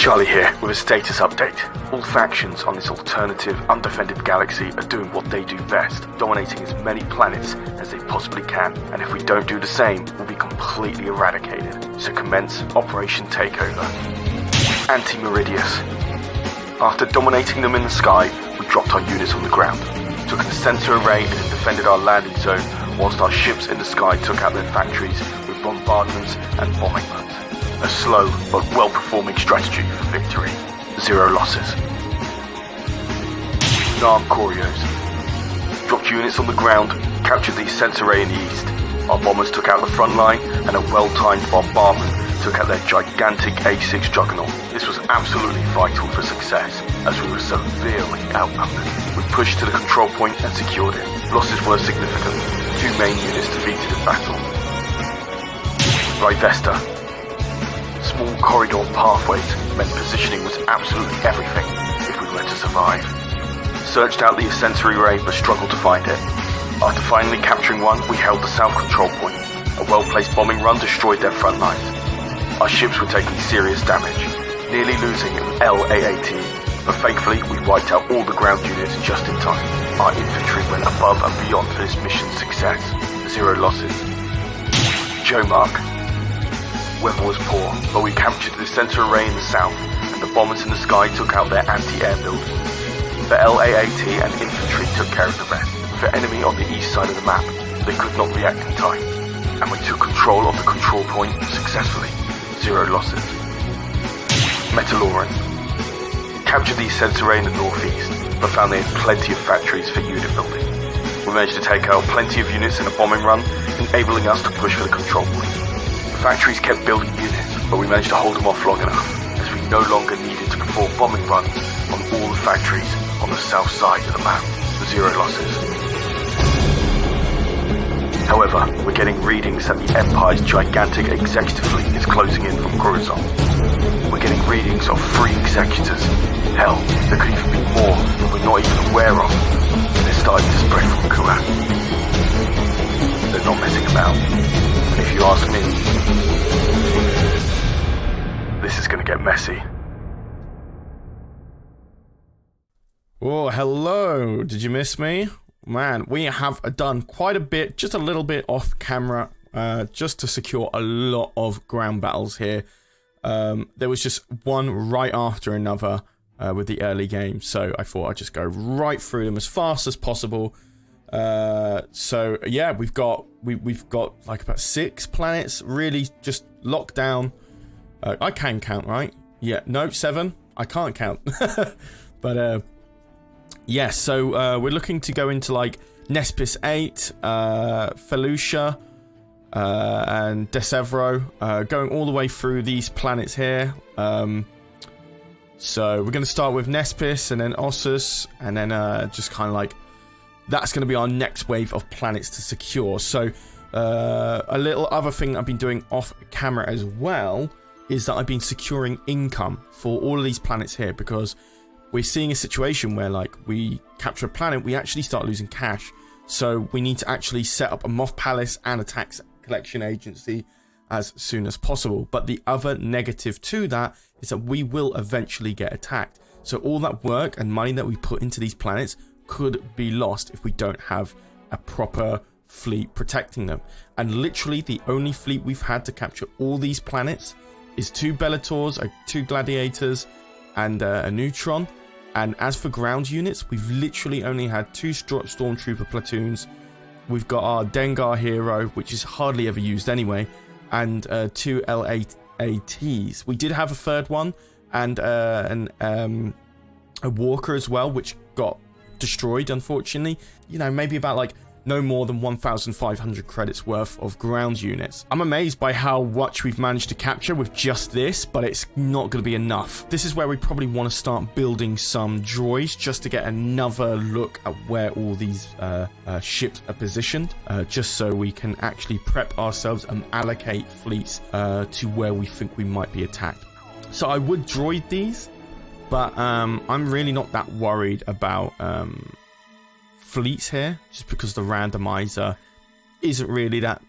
Charlie here with a status update. All factions on this alternative, undefended galaxy are doing what they do best, dominating as many planets as they possibly can, and if we don't do the same, we'll be completely eradicated. So commence Operation Takeover. Anti-Meridius. After dominating them in the sky, we dropped our units on the ground, took a sensor array and defended our landing zone, whilst our ships in the sky took out their factories with bombardments and bombing runs. A slow but well-performing strategy for victory. 0 losses. Narm Corios. Dropped units on the ground, captured the sensor array in the east. Our bombers took out the front line, and a well-timed bombardment took out their gigantic A6 juggernaut. This was absolutely vital for success, as we were severely outnumbered. We pushed to the control point and secured it. Losses were significant. 2 main units defeated in battle. Rivesta. Small corridor pathways meant positioning was absolutely everything if we were to survive. Searched out the sensor array but struggled to find it. After finally capturing one, we held the south control point. A well-placed bombing run destroyed their front lines. Our ships were taking serious damage, nearly losing an LAAT, but thankfully we wiped out all the ground units just in time. Our infantry went above and beyond for this mission's success. 0 losses. Joe Mark. Weather was poor, but we captured the sensor array in the south, and the bombers in the sky took out their anti-air buildings. The LAAT and infantry took care of the rest. With the enemy on the east side of the map, they could not react in time, and we took control of the control point successfully. 0 losses. Metaloran. Captured the sensor array in the northeast, but found they had plenty of factories for unit building. We managed to take out plenty of units in a bombing run, enabling us to push for the control point. The factories kept building units, but we managed to hold them off long enough, as we no longer needed to perform bombing runs on all the factories on the south side of the map. 0 losses. However, we're getting readings that the Empire's gigantic executive fleet is closing in from Coruscant. We're getting readings of 3 executors. Hell, there could even be more that we're not even aware of. They're starting to spread from Kuat. They're not messing about. And if you ask me, this is going to get messy. Oh, hello. Did you miss me? Man, we have done quite a bit, just a little bit off camera, just to secure a lot of ground battles here. There was just one right after another with the early game, so I thought I'd just go right through them as fast as possible. So yeah, we've got like about 6 planets really just locked down. I can count, right? Yeah, no, 7. I can't count. But yeah, so we're looking to go into like Nespis 8, Felucia, and Desevro, going all the way through these planets here. So we're going to start with Nespis and then Ossus, and then just kind of like that's going to be our next wave of planets to secure. So a little other thing I've been doing off camera as well is that I've been securing income for all of these planets here, because we're seeing a situation where like we capture a planet, we actually start losing cash. So we need to actually set up a Moth Palace and a tax collection agency as soon as possible. But the other negative to that is that we will eventually get attacked. So all that work and money that we put into these planets could be lost if we don't have a proper fleet protecting them. And literally the only fleet we've had to capture all these planets is 2 Bellators, 2 Gladiators, and a Neutron. And as for ground units, we've literally only had 2 Stormtrooper platoons. We've got our Dengar hero, which is hardly ever used anyway, and 2 LAATs. We did have a 3rd one, and a Walker as well, which got destroyed, unfortunately. You know, maybe about like no more than 1,500 credits worth of ground units. I'm amazed by how much we've managed to capture with just this, but it's not going to be enough. This is where we probably want to start building some droids just to get another look at where all these ships are positioned, just so we can actually prep ourselves and allocate fleets to where we think we might be attacked. So I would droid these, but I'm really not that worried about fleets here, just because the randomizer isn't really that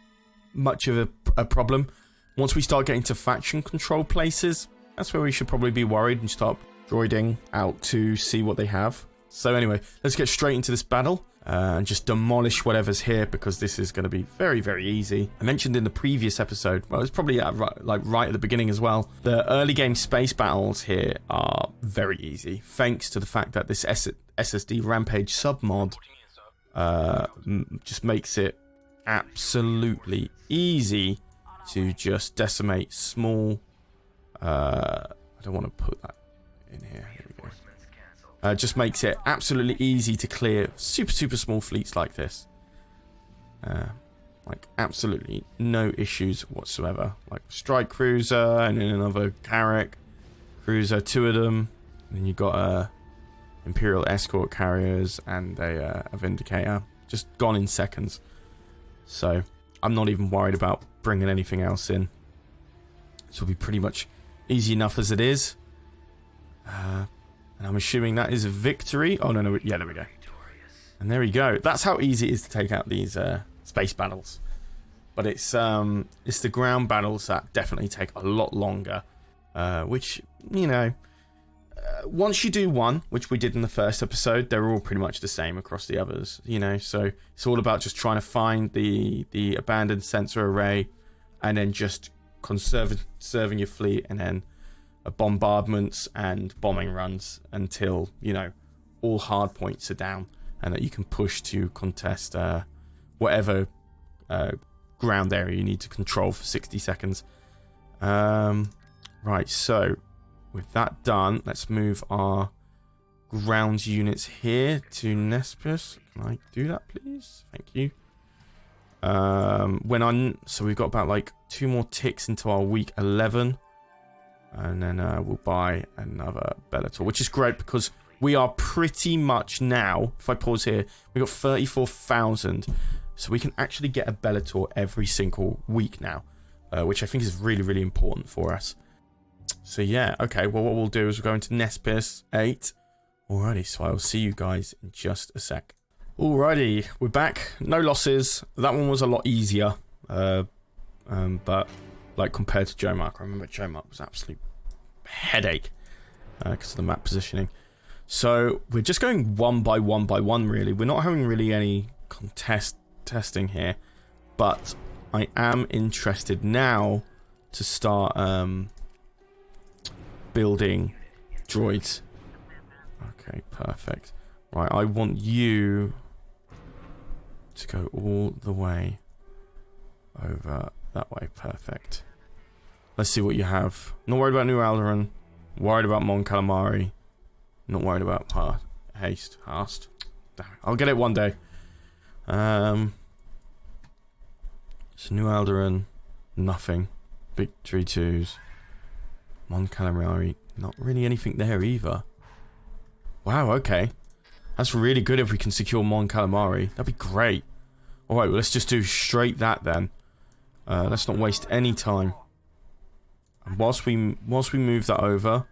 much of a problem. Once we start getting to faction control places, that's where we should probably be worried and start droiding out to see what they have. So anyway, let's get straight into this battle and just demolish whatever's here, because this is going to be very, very easy. I mentioned in the previous episode, well, it's probably right at the beginning as well, the early game space battles here are very easy, thanks to the fact that this SSD Rampage submod just makes it absolutely easy to just decimate small... I don't want to put that in here. Here we go. Just makes it absolutely easy to clear super small fleets like this. Like absolutely no issues whatsoever. Like strike cruiser and then another Carrack cruiser, 2 of them. And then you've got Imperial escort carriers and a Vindicator. Just gone in seconds. So I'm not even worried about bringing anything else in. This will be pretty much easy enough as it is. And I'm assuming that is a victory. Oh, no. Yeah, there we go. And there we go. That's how easy it is to take out these space battles. But it's the ground battles that definitely take a lot longer. Which, you know, once you do one, which we did in the first episode, they're all pretty much the same across the others, you know. So it's all about just trying to find the abandoned sensor array and then just conserving your fleet, and then bombardments and bombing runs until, you know, all hard points are down and that you can push to contest whatever ground area you need to control for 60 seconds. Right, so with that done, let's move our ground units here to Nespis. Can I do that, please? Thank you. So we've got about like 2 more ticks into our week 11. And then we'll buy another Bellator, which is great because we are pretty much now, if I pause here, we've got 34,000. So we can actually get a Bellator every single week now, which I think is really, really important for us. So yeah, okay, well, what we'll do is we'll go into Nespis 8. Alrighty, so I'll see you guys in just a sec. Alrighty, we're back. No losses. That one was a lot easier. But like compared to Jomark, I remember Jomark was absolute headache because of the map positioning. So we're just going one by one really. We're not having really any testing here, but I am interested now to start building droids. Okay, perfect. Right, I want you to go all the way over that way. Perfect. Let's see what you have. Not worried about New Alderaan. Worried about Mon Calamari. Not worried about Haste. Damn it. I'll get it one day. So New Alderaan, nothing. Victory 2s. Mon Calamari, not really anything there either. Wow, okay. That's really good if we can secure Mon Calamari. That'd be great. Alright, well, let's just do straight that then. Let's not waste any time. And whilst we move that over,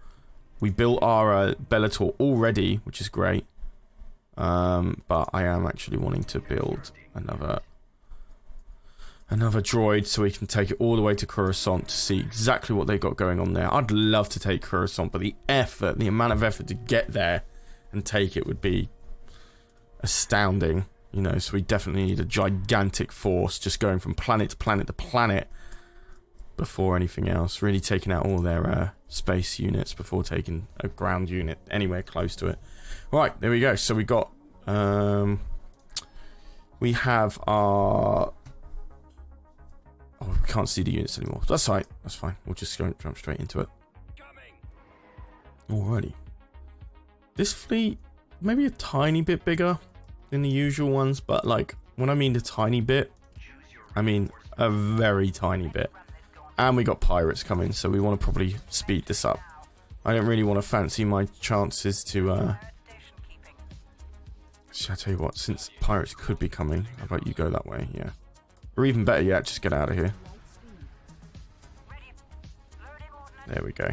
we built our Bellator already, which is great. But I am actually wanting to build another droid so we can take it all the way to Coruscant to see exactly what they got going on there. I'd love to take Coruscant, but the amount of effort to get there and take it would be astounding. You know, so we definitely need a gigantic force just going from planet to planet to planet before anything else. Really taking out all their space units before taking a ground unit anywhere close to it. Right, there we go. So we got... we have our... Oh, we can't see the units anymore. That's right. That's fine. We'll just jump straight into it. Alrighty. This fleet, maybe a tiny bit bigger than the usual ones, but like, when I mean a tiny bit, I mean a very tiny bit. And we got pirates coming, so we want to probably speed this up. I don't really want to fancy my chances to, Actually, I tell you what, since pirates could be coming, how about you go that way? Yeah. Or even better yet, just get out of here. There we go.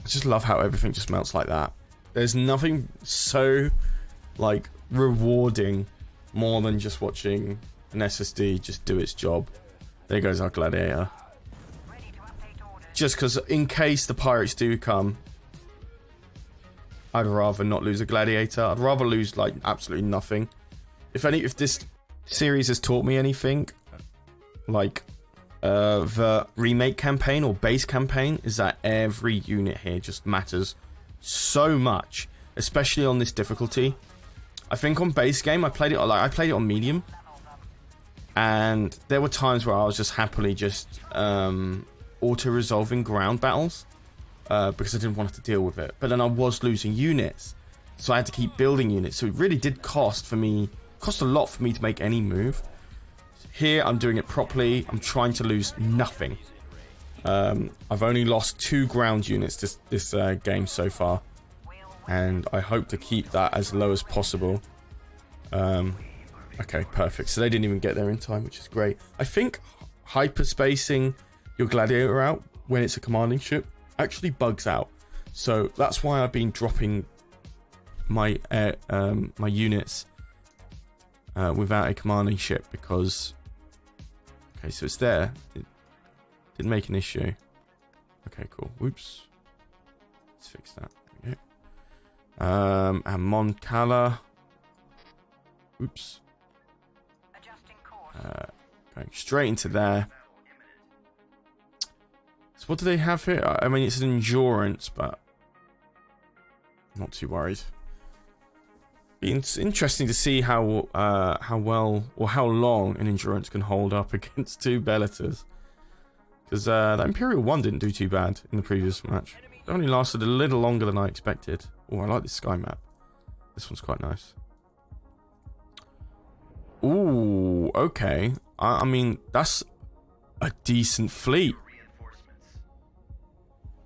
I just love how everything just melts like that. There's nothing so, like, rewarding more than just watching an SSD just do its job. There goes our gladiator. Just because in case the pirates do come, I'd rather not lose a gladiator. I'd rather lose like absolutely nothing. If this series has taught me anything, like the remake campaign or base campaign, is that every unit here just matters so much, especially on this difficulty. I think on base game I played it on medium, and there were times where I was just happily just auto-resolving ground battles because I didn't want to deal with it. But then I was losing units, so I had to keep building units. So it really did cost a lot for me to make any move. Here I'm doing it properly. I'm trying to lose nothing. I've only lost 2 ground units this game so far, and I hope to keep that as low as possible. Okay, perfect. So they didn't even get there in time, which is great. I think hyperspacing your gladiator out when it's a commanding ship actually bugs out. So that's why I've been dropping my my units without a commanding ship, because okay, so it's there. It didn't make an issue. Okay, cool. Whoops. Let's fix that. There we go. And Mon Calamari. Oops. Going straight into there. So what do they have here? I mean, it's an endurance, but I'm not too worried. It's interesting to see how well or how long an endurance can hold up against 2 Bellators. Because that Imperial 1 didn't do too bad in the previous match. It only lasted a little longer than I expected. Oh, I like this sky map. This one's quite nice. Ooh, okay. I mean, that's a decent fleet.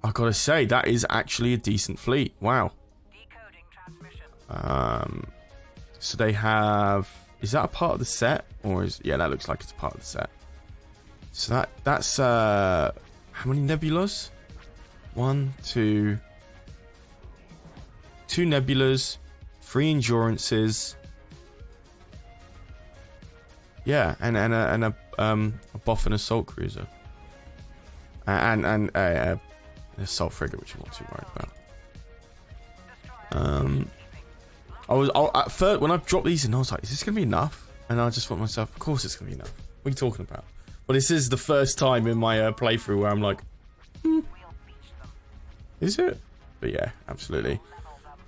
I gotta say, that is actually a decent fleet. Wow. So they have... Is that a part of the set? Or is... Yeah, that looks like it's a part of the set. So that's... how many nebulas? 1, 2... 2 nebulas. 3 endurances. Yeah, and a Boffin assault cruiser. And an assault frigate, which I'm not too worried about. At first, when I dropped these in, I was like, is this going to be enough? And I just thought to myself, of course it's going to be enough. What are you talking about? But this is the first time in my playthrough where I'm like, is it? But yeah, absolutely.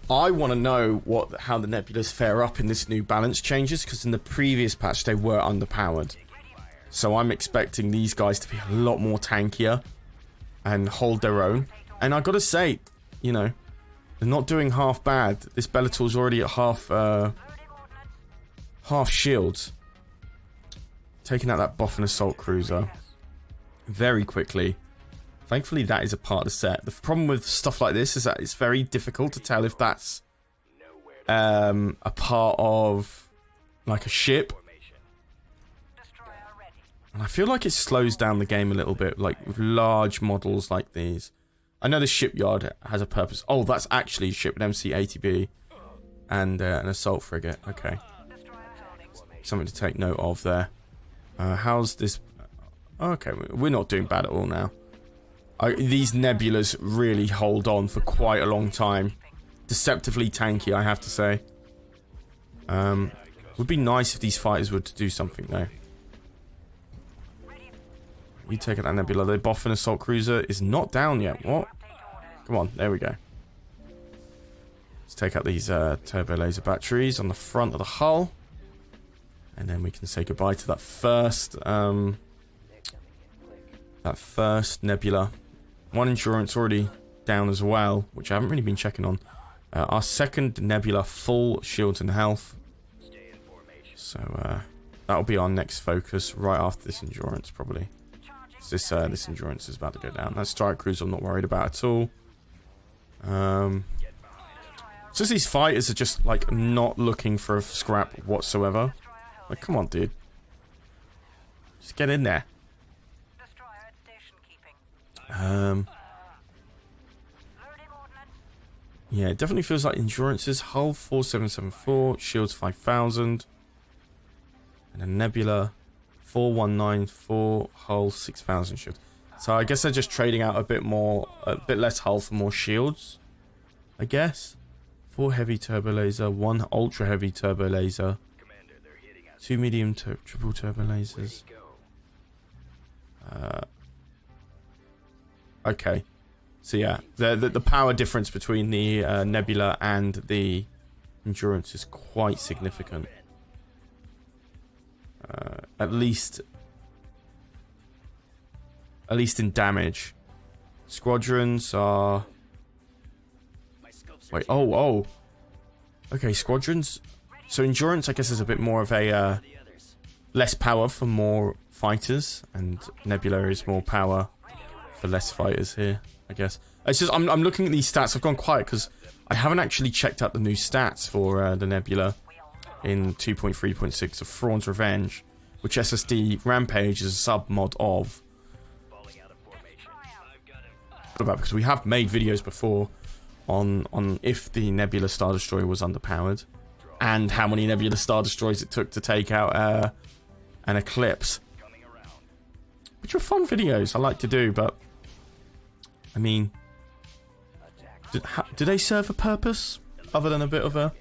I want to know how the nebulas fare up in this new balance changes, because in the previous patch they were underpowered. So I'm expecting these guys to be a lot more tankier and hold their own. And I gotta say, you know, they're not doing half bad. This Bellator's already at half shields. Taking out that Boffin assault cruiser very quickly. Thankfully, that is a part of the set. The problem with stuff like this is that it's very difficult to tell if that's a part of like a ship. And I feel like it slows down the game a little bit, like with large models like these. I know the shipyard has a purpose. Oh, that's actually a ship, an MC-80B and an assault frigate. Okay. Something to take note of there. How's this? Okay, we're not doing bad at all now. These nebulas really hold on for quite a long time. Deceptively tanky, I have to say. Would be nice if these fighters were to do something, though. You take out that nebula. The Boffin assault cruiser is not down yet. What? Come on, there we go. Let's take out these turbo laser batteries on the front of the hull. And then we can say goodbye to that first nebula. 1 endurance already down as well, which I haven't really been checking on. Our second nebula, full shields and health. So that'll be our next focus right after this endurance, probably. This endurance is about to go down. That strike cruiser I'm not worried about at all. So these fighters are just like not looking for a scrap whatsoever. Like, come on, dude. Just get in there. Yeah, it definitely feels like endurances. Hull 4774, shields 5000, and a nebula 4194, hull 6000 shields. So I guess they're just trading out a bit less hull for more shields, I guess. 4 heavy turbo laser, 1 ultra heavy turbo laser, 2 medium triple turbo lasers. Okay, so yeah, the power difference between the Nebula and the Endurance is quite significant. At least in damage. Squadrons are... Wait, oh. Okay, squadrons. So Endurance, I guess, is a bit more of a... less power for more fighters, and Nebula is more power for less fighters here, I guess. It's just, I'm looking at these stats. I've gone quiet because I haven't actually checked out the new stats for the Nebula in 2.3.6 of Thrawn's Revenge, which SSD Rampage is a sub-mod of. Because we have made videos before on if the Nebula Star Destroyer was underpowered and how many Nebula Star Destroyers it took to take out an Eclipse, which are fun videos I like to do, but I mean, do they serve a purpose other than a bit of a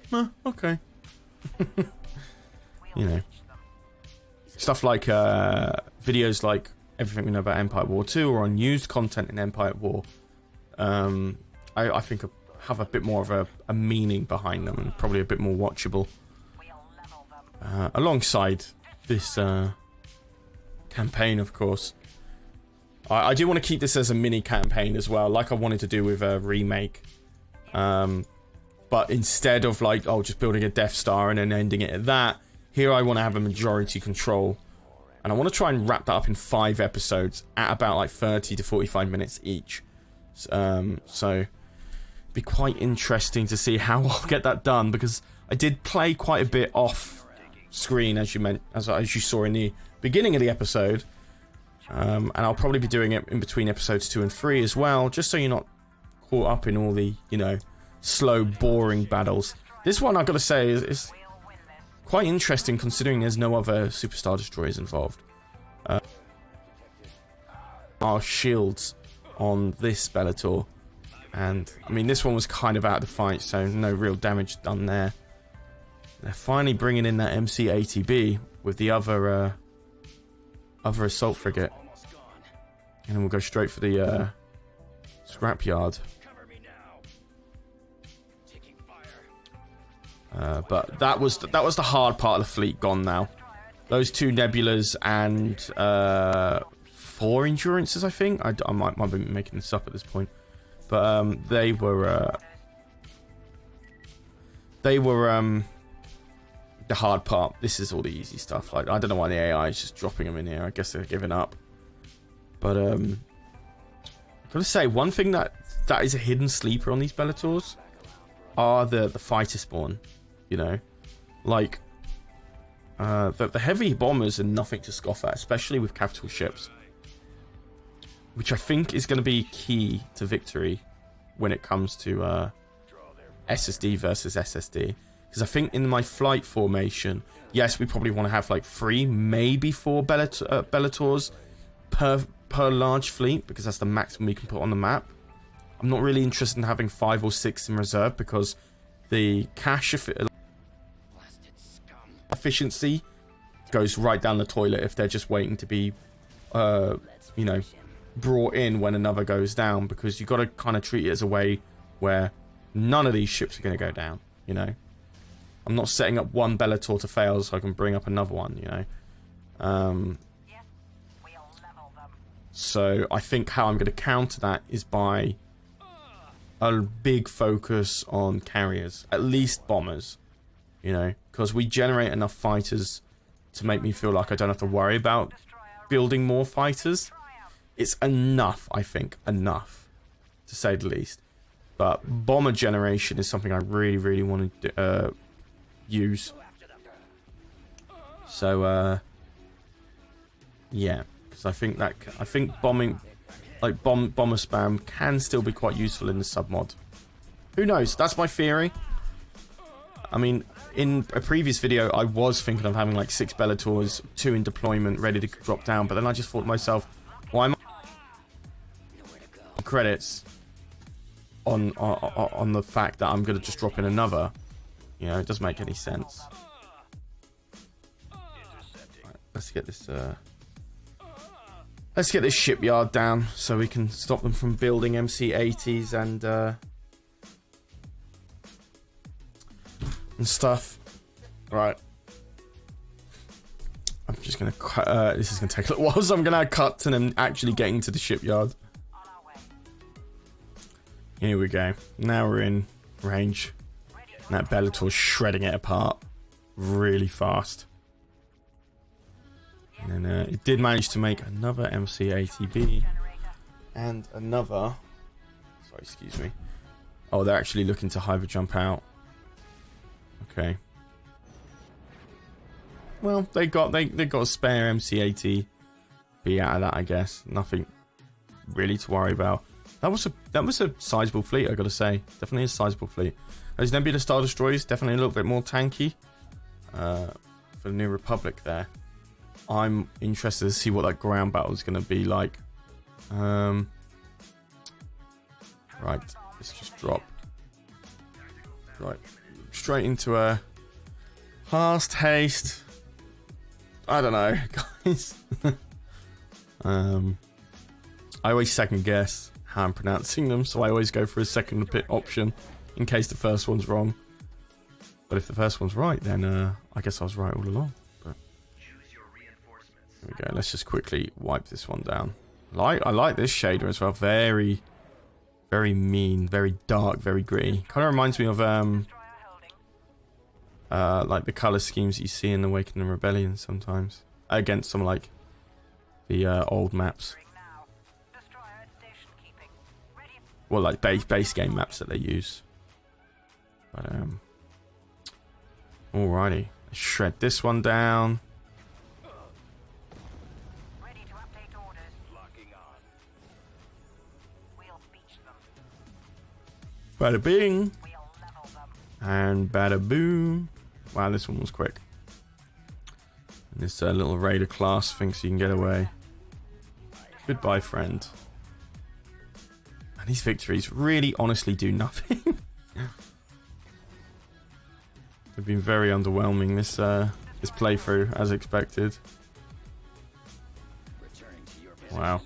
okay? You know, stuff like videos like Everything We Know About Empire War 2 or unused content in Empire War, I think have a bit more of a meaning behind them and probably a bit more watchable. Alongside this campaign, of course. I do want to keep this as a mini campaign as well, like I wanted to do with a remake. But instead of like, just building a Death Star and then ending it at that, here I want to have a majority control. And I want to try and wrap that up in 5 episodes at about like 30 to 45 minutes each. So it'd be quite interesting to see how I'll get that done, because I did play quite a bit off screen, as you saw in the beginning of the episode. And I'll probably be doing it in between episodes 2 and 3 as well, just so you're not caught up in all the, slow, boring battles. This one, I've got to say, is quite interesting, considering there's no other Superstar Destroyers involved. Our shields on this Bellator, and I mean, this one was kind of out of the fight, so no real damage done there. They're finally bringing in that MC-80B with the other assault frigate, and then we'll go straight for the scrapyard. But that was the hard part of the fleet gone now. Those 2 Nebulas and 4 Endurances, I think. I might be making this up at this point, but they were the hard part. This is all the easy stuff. Like, I don't know why the AI is just dropping them in here. I guess they're giving up. But I've got to say, one thing that is a hidden sleeper on these Bellators are the fighter spawn. Like the heavy bombers are nothing to scoff at, especially with capital ships, which I think is going to be key to victory when it comes to SSD versus SSD. Because I think in my flight formation, yes, we probably want to have like 3, maybe 4 Bellators per large fleet, because that's the maximum we can put on the map. I'm not really interested in having 5 or 6 in reserve, because the cash efficiency goes right down the toilet if they're just waiting to be, brought in when another goes down, because you've got to kind of treat it as a way where none of these ships are going to go down, I'm not setting up one Bellator to fail so I can bring up another one, So I think how I'm going to counter that is by a big focus on carriers, at least bombers, because we generate enough fighters to make me feel like I don't have to worry about building more fighters. It's enough, I think, enough, to say the least. But bomber generation is something I really, really want to use. So, yeah, because I think bombing, like bomber spam, can still be quite useful in the submod. Who knows? That's my theory. I mean, in a previous video, I was thinking of having like 6 Bellators, 2 in deployment, ready to drop down. But then I just thought to myself, why am I credits on the fact that I'm going to just drop in another. You know, it doesn't make any sense. Right, let's get this shipyard down so we can stop them from building MC-80s and stuff. Right. I'm just gonna cut. This is gonna take a little while, so I'm gonna cut to them actually getting to the shipyard. Here we go. Now we're in range. And that Bellator's shredding it apart really fast. And then it did manage to make another MC-80B and another. Sorry, excuse me. Oh, they're actually looking to hyper jump out. Okay. Well, they got a spare MC-80B out of that, I guess. Nothing really to worry about. That was a sizable fleet, I gotta say. Definitely a sizable fleet. Those Nebula Star Destroyers, definitely a little bit more tanky for the New Republic there. I'm interested to see what that ground battle is going to be like. Right, let's just drop. Right, straight into a fast haste. I don't know, guys. I always second guess how I'm pronouncing them, so I always go for a second option in case the first one's wrong. But if the first one's right, then I guess I was right all along. But there we go. Let's just quickly wipe this one down. I like this shader as well. Very, very mean, very dark, very gritty. Kind of reminds me of like the color schemes you see in Awakening and Rebellion sometimes against some like the old maps. Well, like base game maps that they use. But alrighty, let's shred this one down. Ready to update orders. Locking on. We'll beach them. Bada bing. We'll level them. And bada boom. Wow, this one was quick. And this little raider class thinks you can get away. Goodbye, friend. And these victories really honestly do nothing. They've been very underwhelming this this playthrough, as expected. Wow,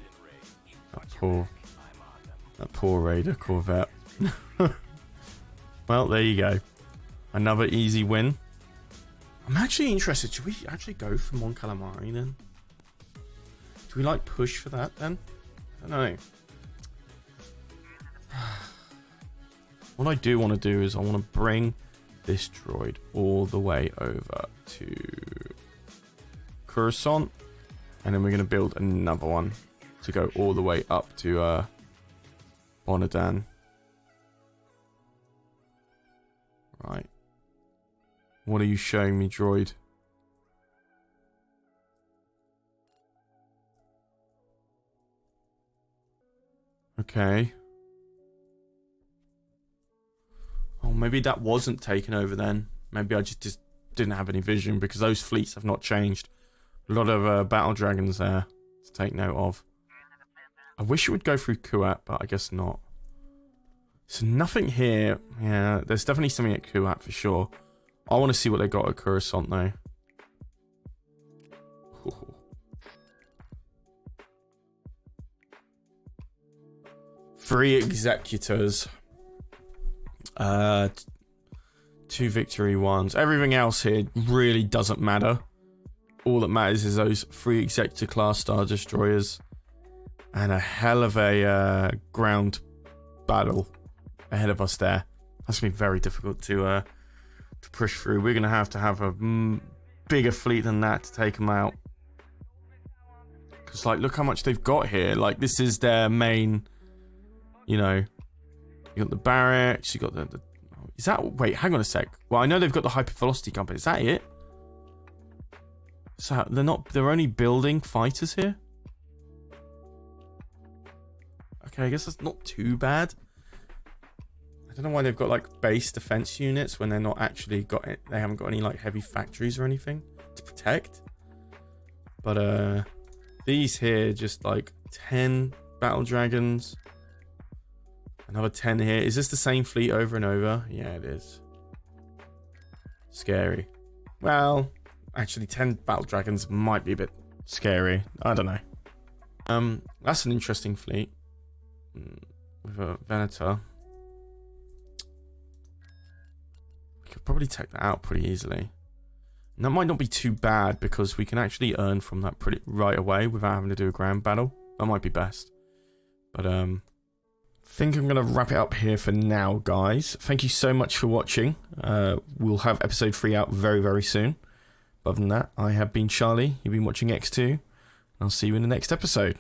that poor raider corvette. Well, there you go, another easy win. I'm actually interested. Should we actually go for Mon Calamari then? Do we like push for that then? I don't know. What I do want to do is I want to bring this droid all the way over to Coruscant, and then we're going to build another one to go all the way up to Bonadan. Right. What are you showing me, droid? Okay. Oh, maybe that wasn't taken over then. Maybe I just didn't have any vision, because those fleets have not changed. A lot of battle dragons there to take note of. I wish it would go through Kuat, but I guess not. So nothing here. Yeah, there's definitely something at Kuat for sure. I want to see what they got at Coruscant though. Ooh. 3 executors. 2 victory ones. Everything else here really doesn't matter. All that matters is those 3 executor class Star Destroyers and a hell of a ground battle ahead of us there. That's gonna be very difficult to push through. We're gonna have a bigger fleet than that to take them out. Because like, look how much they've got here. Like, this is their main. You know, you got the barracks. You got the is that? Wait, hang on a sec. Well, I know they've got the hypervelocity company. Is that it? So they're not. They're only building fighters here. Okay, I guess that's not too bad. I don't know why they've got like base defense units when they're not actually got it. They haven't got any like heavy factories or anything to protect. But these here just like 10 battle dragons, Another 10 here. Is this the same fleet over and over? Yeah, it is. Scary. Well, actually 10 battle dragons might be a bit scary. I don't know. That's an interesting fleet. With a Venator. We could probably take that out pretty easily. And that might not be too bad because we can actually earn from that pretty right away without having to do a ground battle. That might be best. But I think I'm going to wrap it up here for now, guys. Thank you so much for watching. We'll have episode 3 out very, very soon. Other than that, I have been Charlie. You've been watching X2. And I'll see you in the next episode.